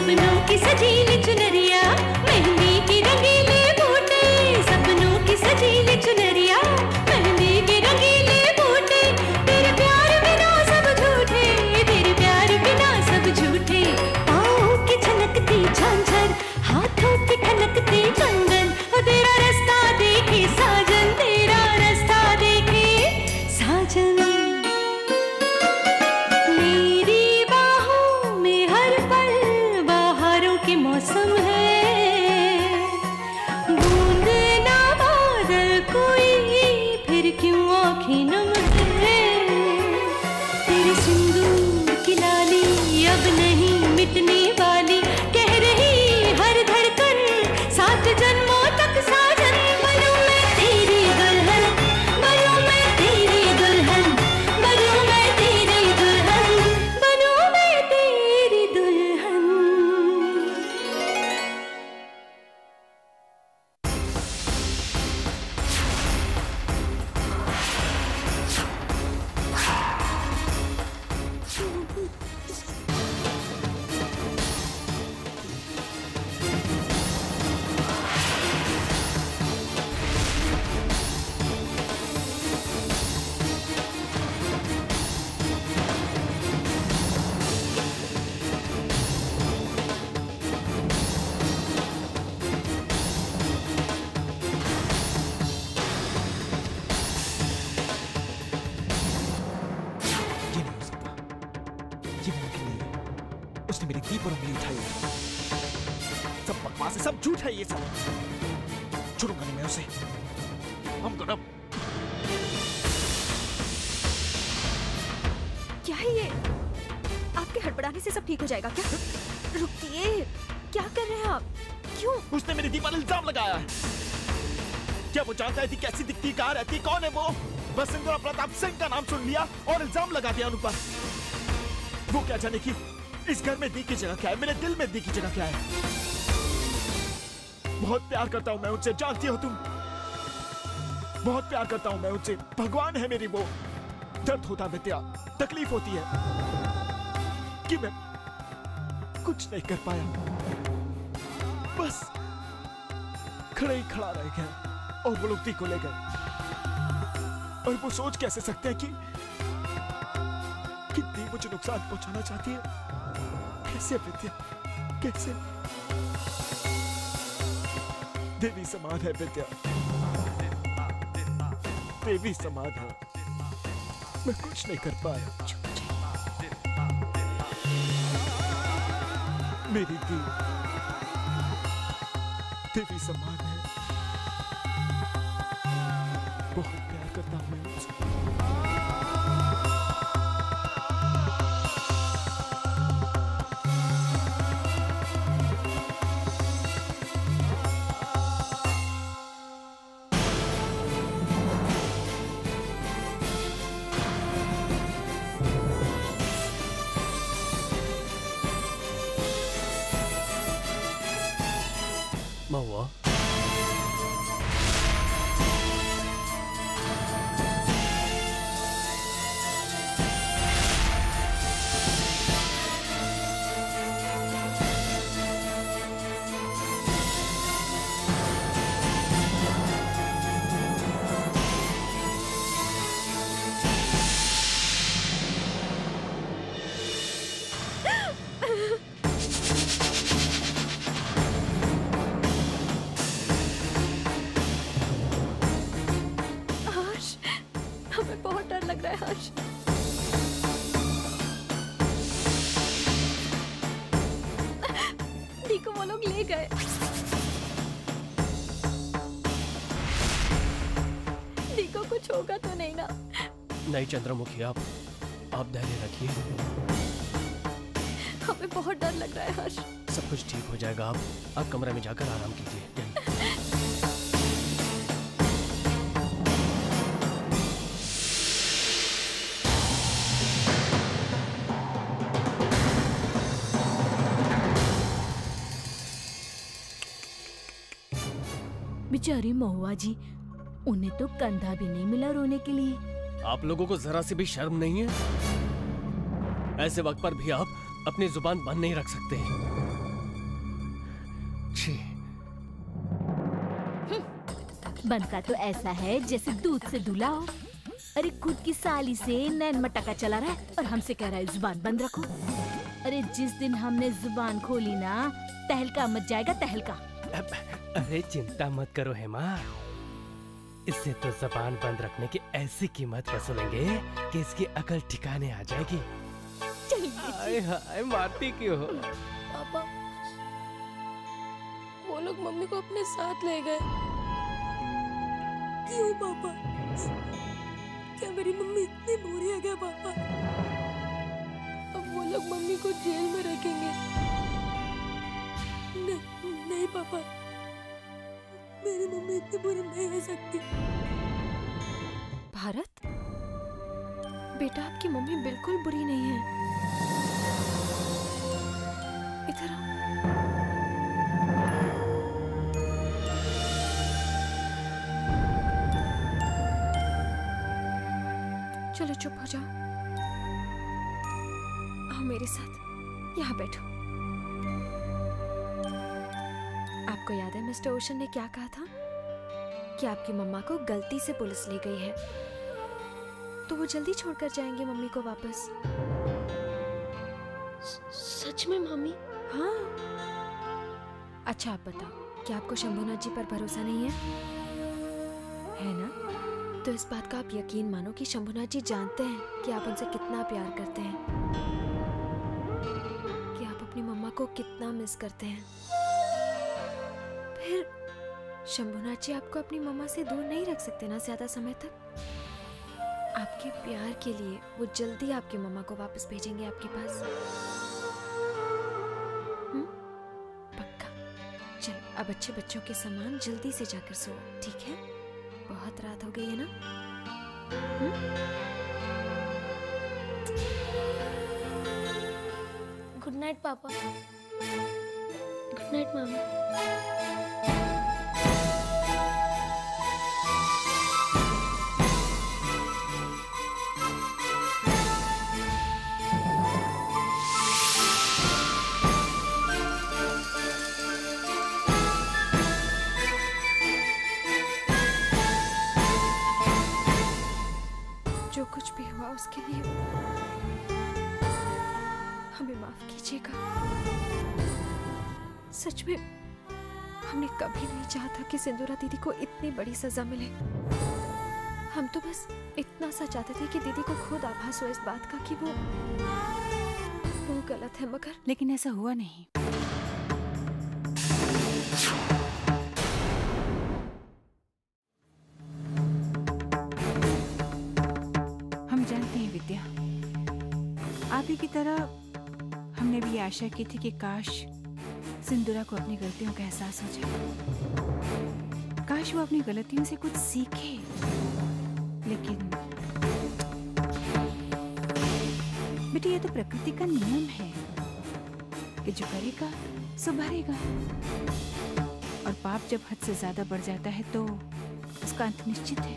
सपनों की सजीली चुनरिया, मेहंदी की रंगीले बूटे, सपनों की सजीली चुनरिया, मेहंदी के रंगीले बूटे, तेरे प्यार बिना सब झूठे, तेरे प्यार बिना सब झूठे। पाँव की छनकती झांझर, हाथों की खनकती कंगन, तेरा रास्ता देखे साजन, तेरा रास्ता देखे साजन। मेरी बाहों में हर पल बहारों के मौसम है, बूंद ना बादल कोई फिर क्यों आँखें नम है। तेरे सिंदूर की लाली अब नहीं मिटने वाली, कह रही हर धड़कन सात जन्मों तक साजन। बनूं मैं तेरी दुल्हन, बनूं मैं तेरी दुल्हन, बनूं मैं तेरी दुल्हन, बनूं मैं तेरी दुल्हन। ये नहीं हो सकता, ये मुमकिन नहीं है। उसने मेरी दी पर उंगली उठाई है। सब बकवास है, सब झूठ है ये सब। छोड़ूंगा नहीं मैं उसे। हम गonna क्या है ये? आपके हड़बड़ाने से सब ठीक हो जाएगा क्या? रुकिए, क्या कर रहे हैं आप? क्यों? उसने मेरी दी पर इल्जाम लगाया है। क्या वो जानता है थी कैसी दिखती, कहाँ रहती, कौन है वो? बस इंदिरा प्रताप सिंह का नाम सुन लिया और इल्जाम लगा दिया उन पर। वो क्या जाने की इस घर में दी की जगह क्या है, मेरे दिल में दी की जगह क्या है। बहुत प्यार करता हूं मैं उनसे, जानती हो तुम। बहुत प्यार करता हूं मैं उनसे, भगवान है मेरी वो। दर्द होता है विद्या, तकलीफ होती है कि मैं कुछ नहीं कर पाया, बस खड़े ही खड़ा रह गया और वो लोग दी को ले गए। और वो सोच कैसे सकते हैं कि दी मुझे नुकसान पहुंचाना चाहती है? कैसे विद्या, कैसे? देवी समान है विद्या, देवी समान है। मैं कुछ नहीं कर पाया। मेरी दी देवी समान है। बहुत प्यार करता हूं मैं उसको। महुआ, हमें बहुत डर लग रहा है हर्ष। दी को वो लोग ले गए। दी को कुछ होगा तो नहीं ना? नहीं चंद्रमुखी, आप धैर्य रखिए। हमें बहुत डर लग रहा है हर्ष। सब कुछ ठीक हो जाएगा। आप कमरे में जाकर आराम कीजिए। बेचारी महुआ जी, उन्हें तो कंधा भी नहीं मिला रोने के लिए। आप लोगों को जरा सी भी शर्म नहीं है? ऐसे वक्त पर भी आप अपनी जुबान बंद नहीं रख सकते। छी। बनता तो ऐसा है जैसे दूध से धुला हो। अरे खुद की साली से नैन मटका चला रहा है और हमसे कह रहा है जुबान बंद रखो। अरे जिस दिन हमने जुबान खोली ना, तहलका मच जाएगा, तहलका। अरे चिंता मत करो हेमा, इससे तो जबान बंद रखने की ऐसी कीमत वसूलेंगे कि इसकी अकल ठिकाने आ जाएगी। हाय हाय, मारती क्यों हो? पापा, वो लोग मम्मी को अपने साथ ले गए। क्यों पापा? क्या मेरी मम्मी इतनी बुरी है क्या पापा? अब वो लोग मम्मी को जेल में रखेंगे। नहीं पापा, मेरी मम्मी इतनी बुरी नहीं हो सकती। भारत, बेटा आपकी मम्मी बिल्कुल बुरी नहीं है। इधर आओ। चलो चुप हो जाओ, आओ मेरे साथ, यहाँ बैठो। आपको याद है मिस्टर ओशन ने क्या कहा था कि आपकी मम्मा को गलती से पुलिस ले गई है, तो वो जल्दी छोड़कर जाएंगे मम्मी को वापस। सच में मम्मी? हाँ। अच्छा आप बताओ, क्या आपको शंभुनाथ जी पर भरोसा नहीं है ना? तो इस बात का आप यकीन मानो कि शंभुनाथ जी जानते हैं कि आप उनसे कितना प्यार करते हैं, कि आप अपनी मम्मा को कितना मिस करते हैं। फिर शंभुनाथ जी आपको अपनी मम्मा से दूर नहीं रख सकते ना ज्यादा समय तक। आपके प्यार के लिए वो जल्दी आपकी मम्मा को वापस भेजेंगे आपके पास। पक्का? चल अब अच्छे बच्चों के समान जल्दी से जाकर सो, ठीक है? बहुत रात हो गई है ना? गुड नाइट पापा। Good night mummy. जो कुछ भी हुआ उसके लिए हमें माफ कीजिएगा। सच में हमने कभी नहीं चाहा था कि सिंदूरा दीदी को इतनी बड़ी सजा मिले। हम तो बस इतना सा चाहते थे कि दीदी को खुद आभास हो इस बात का कि वो गलत है, मगर लेकिन ऐसा हुआ नहीं। हम जानते हैं विद्या, आप ही की तरह हमने भी आशा की थी कि काश सिंदूरा को अपनी गलतियों का एहसास हो जाए, काश वो अपनी गलतियों से कुछ सीखे। लेकिन बेटी, ये तो प्रकृति का नियम है कि जो करेगा सो भरेगा, और पाप जब हद से ज्यादा बढ़ जाता है तो उसका अंत निश्चित है।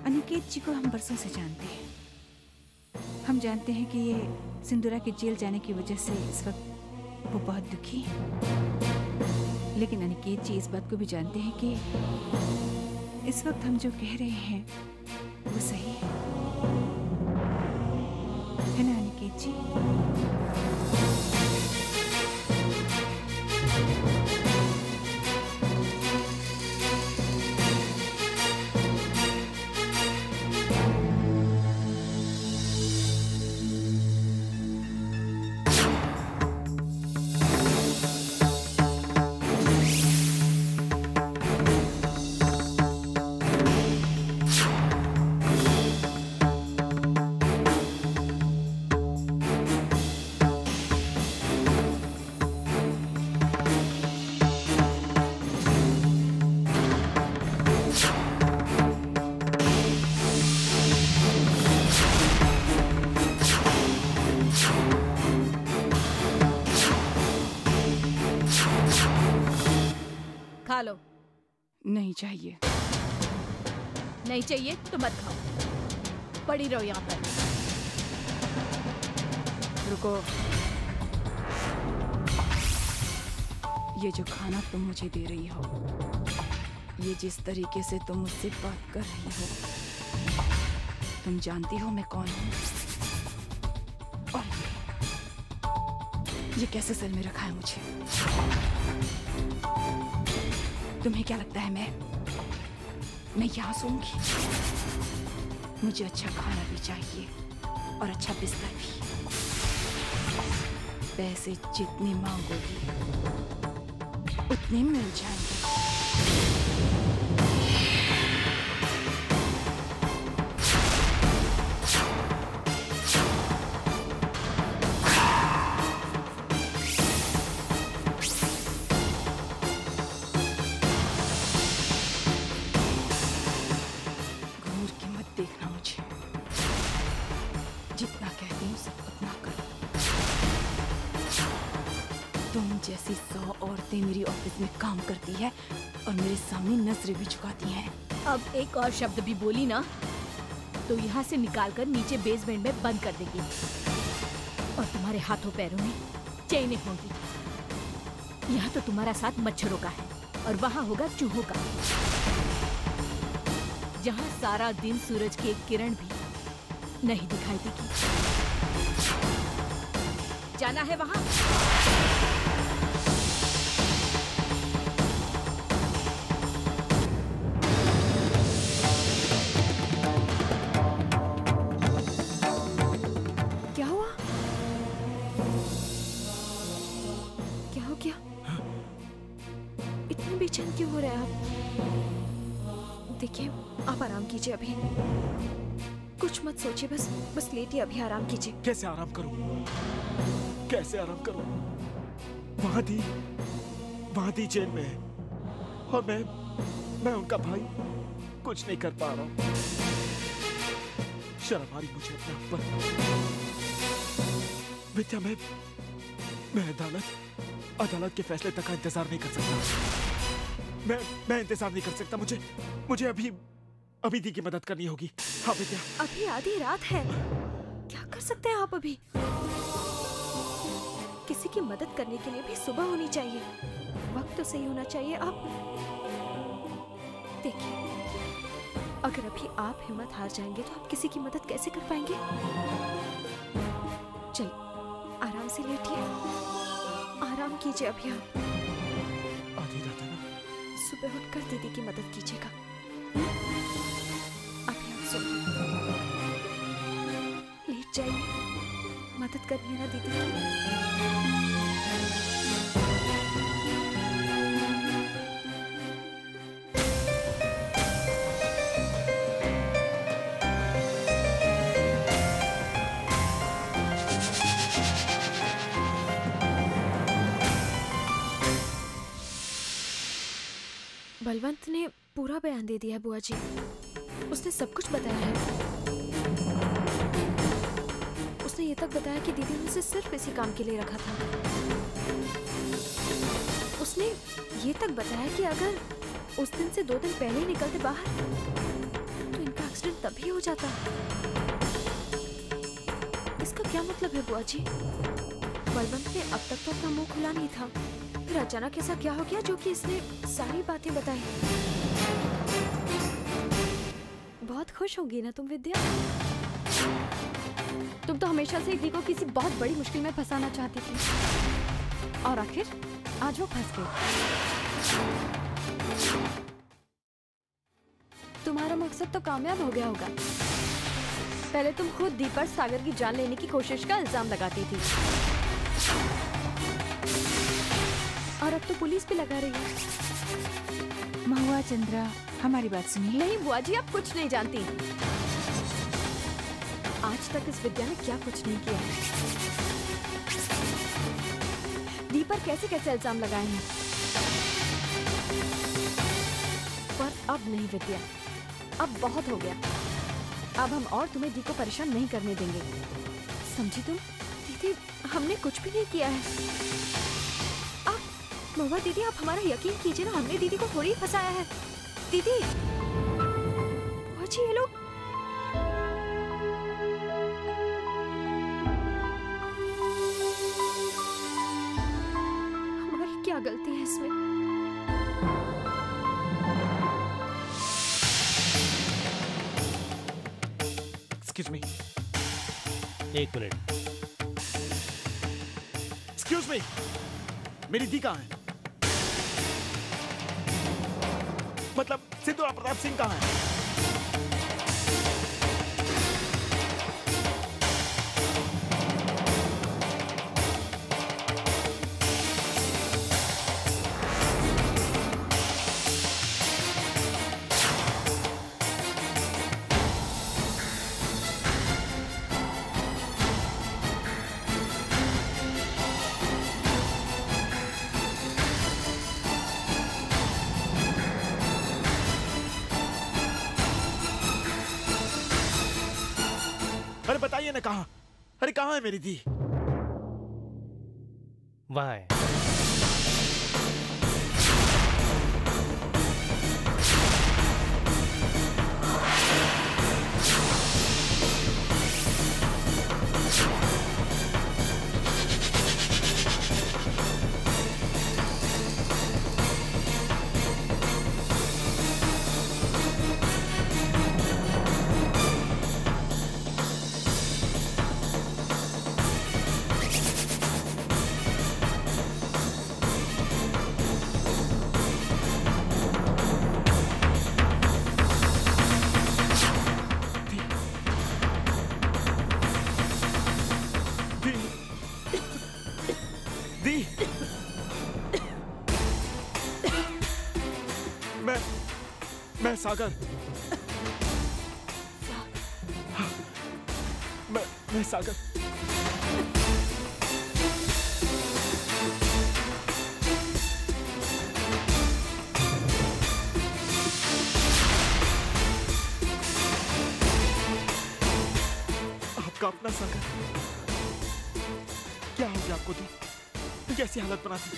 अनिकेत जी को हम बरसों से जानते हैं। हम जानते हैं कि ये सिंदूरा के जेल जाने की वजह से इस वक्त वो बहुत दुखी है। लेकिन अनिकेत जी इस बात को भी जानते हैं कि इस वक्त हम जो कह रहे हैं वो सही है ना अनिकेत जी? खा लो। नहीं चाहिए। नहीं चाहिए तो मत खाओ, पड़ी रहो यहाँ पर। रुको। ये जो खाना तुम मुझे दे रही हो, ये जिस तरीके से तुम मुझसे बात कर रही हो, तुम जानती हो मैं कौन हूँ? और ये कैसे सेल में रखा है मुझे? तुम्हें क्या लगता है मैं यहाँ सोऊंगी? मुझे अच्छा खाना भी चाहिए और अच्छा बिस्तर भी। पैसे जितने मांगोगी उतने मिल जाएंगे। घूर के मत देखना मुझे, जितना कहती हूँ सब उतना करो। तुम जैसी 100 औरतें मेरी ऑफिस में काम करती है और मेरे सामने नजरें भी झुकाती हैं। अब एक और शब्द भी बोली ना तो यहाँ से निकालकर नीचे बेसमेंट में बंद कर देगी और तुम्हारे हाथों पैरों में चैनें होंगी। यहाँ तो तुम्हारा साथ मच्छरों का है और वहाँ होगा चूहों का, जहाँ सारा दिन सूरज की एक किरण भी नहीं दिखाई देगी। जाना है वहाँ? क्या हुआ? क्या हो गया? इतने बेचैन क्यों हो रहे हैं आप? देखिए, आप आराम कीजिए अभी। कुछ मत सोचिए, बस लेटिए अभी, आराम कीजिए। कैसे आराम करूं? कैसे आराम करूं? वहाँ दी जेल में है और मैं उनका भाई कुछ नहीं कर पा रहा हूं। शर्म आ रही मुझे अपने आप पर। विद्या, मैं अदालत के फैसले तक का इंतजार नहीं कर सकता। मैं इंतजार नहीं कर सकता। मुझे अभी दी की मदद करनी होगी। हाँ विद्या। अभी आधी रात है, क्या कर सकते हैं आप अभी? किसी की मदद करने के लिए भी सुबह होनी चाहिए, वक्त तो सही होना चाहिए। आप देखिए, अगर अभी आप हिम्मत हार जाएंगे तो आप किसी की मदद कैसे कर पाएंगे? चल, आराम से लेटिए, आराम कीजिए अभी आप। आधी रात है ना? सुबह उठकर दीदी की मदद कीजिएगा। अभी आप सोइए, लेट जाइए, मदद करिए ना दीदी की। बलवंत ने पूरा बयान दे दिया है बुआ जी। उसने सब कुछ बताया है। उसने ये तक बताया कि दीदी ने उसे सिर्फ इसी काम के लिए रखा था। उसने ये तक बताया कि अगर उस दिन से 2 दिन पहले ही निकलते बाहर तो इनका एक्सीडेंट तभी हो जाता। इसका क्या मतलब है बुआ जी? बलवंत ने अब तक तो अपना मुंह खुला नहीं था, फिर अचानक ऐसा क्या हो गया जो कि इसने सारी बातें बताई? बहुत खुश होगी ना तुम विद्या? तुम तो हमेशा से दी को किसी बहुत बड़ी मुश्किल में फंसाना चाहती थी और आखिर आज वो फंस गई। तुम्हारा मकसद तो कामयाब हो गया होगा। पहले तुम खुद दी पर सागर की जान लेने की कोशिश का इल्जाम लगाती थी और अब तो पुलिस भी लगा रही है। महुआ, चंद्रा, हमारी बात सुनिए। नहीं बुआ जी, आप कुछ नहीं जानती। आज तक इस विद्या ने क्या कुछ नहीं किया। दी पर कैसे कैसे इल्जाम लगाए हैं, पर अब नहीं विद्या, अब बहुत हो गया। अब हम और तुम्हें दी को परेशान नहीं करने देंगे, समझी तुम? दीदी, हमने कुछ भी नहीं किया है। आप महुआ दीदी, आप हमारा यकीन कीजिए ना, हमने दीदी को थोड़ी ही फंसाया है। दीदी, बुआ जी, ये लोग क्या गलती है एक्सक्यूज मी, एक मिनट। एक्सक्यूज मी, मेरी दी कहाँ है? मतलब सिंदूरा प्रताप सिंह कहाँ है? अरे बताइए ना कहाँ? अरे कहाँ है मेरी दी? वहाँ है। मैं सागर। हाँ, मैं सागर। आपका अपना सागर। क्या हो गया आपको दी? कैसी हालत बना दी?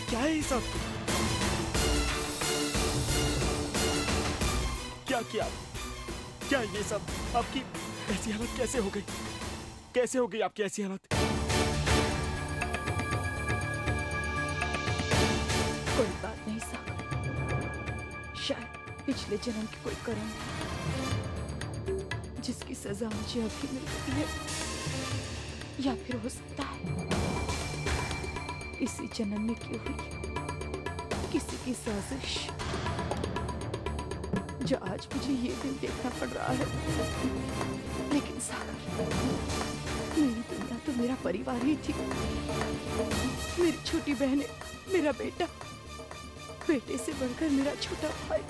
क्या है ये सब? क्या किया? क्या ये सब? आपकी ऐसी हालत कैसे हो गई? कैसे हो गई आपकी ऐसी हालत? कोई बात नहीं सागर, शायद पिछले जन्म की कोई कर्म जिसकी सजा मुझे अभी मिल गई है, या फिर हो सकता है इसी जन्म में की हुई किसी की साजिश, जो आज मुझे ये दिन देखना पड़ रहा है। लेकिन सागर, मेरी दुनिया तो मेरा परिवार ही थी। मेरी छोटी बहनें, मेरा बेटा, बेटे से बढ़कर मेरा छोटा भाई।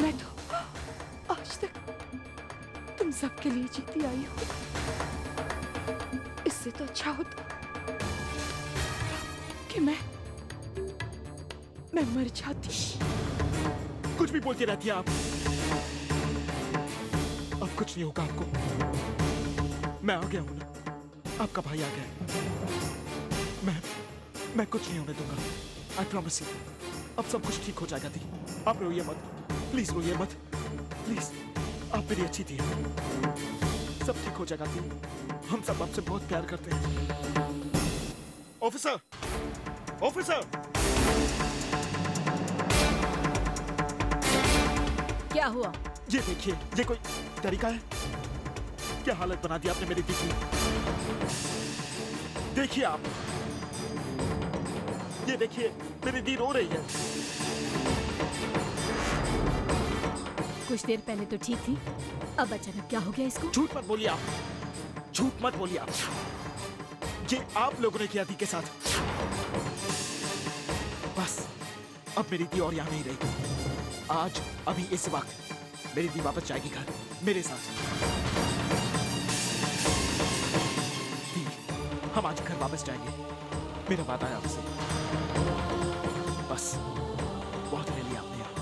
मैं तो आज तक तुम सबके लिए जीती आई हूँ। इससे तो अच्छा होता कि मैं मर जाती। कुछ भी बोलती रहती है आप। अब कुछ नहीं होगा आपको। मैं आ गया हूं ना, आपका भाई आ गया। मैं कुछ नहीं होने दूंगा। I promise you. अब सब कुछ ठीक हो जाएगा दी। आप रोइए मत, प्लीज रोइए मत, प्लीज। आप मेरी अच्छी थी, सब ठीक हो जाएगा दी। हम सब आपसे बहुत प्यार करते हैं। Officer, officer! क्या हुआ? ये देखिए, ये कोई तरीका है? क्या हालत बना दी आपने मेरी दी की। देखिए आप, ये देखिए, मेरी दी रो रही है। कुछ देर पहले तो ठीक थी, अब अचानक क्या हो गया इसको? झूठ मत बोलिए आप, झूठ मत बोलिए आप। ये आप लोगों ने किया दी के साथ। बस अब मेरी दी और यहाँ नहीं रहेगी। आज अभी इस वक्त मेरी दी वापस जाएगी घर मेरे साथ। दी, हम आज घर वापस जाएंगे, मेरा वादा है आपसे। बस बहुत ले लिया आपने यार,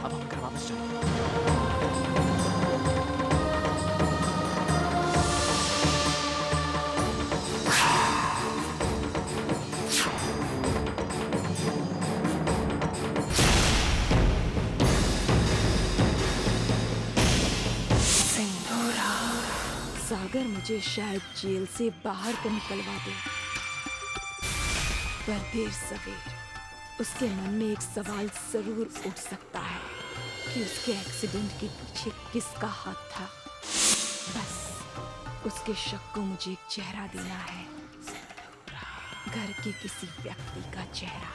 अब हम घर वापस जाएंगे। Sing. सागर मुझे शायद जेल से बाहर तो निकलवा दे, पर देर सवेर उसके मन में एक सवाल जरूर उठ सकता है कि उसके एक्सीडेंट के पीछे किसका हाथ था। बस उसके शक को मुझे एक चेहरा देना है, घर के किसी व्यक्ति का चेहरा।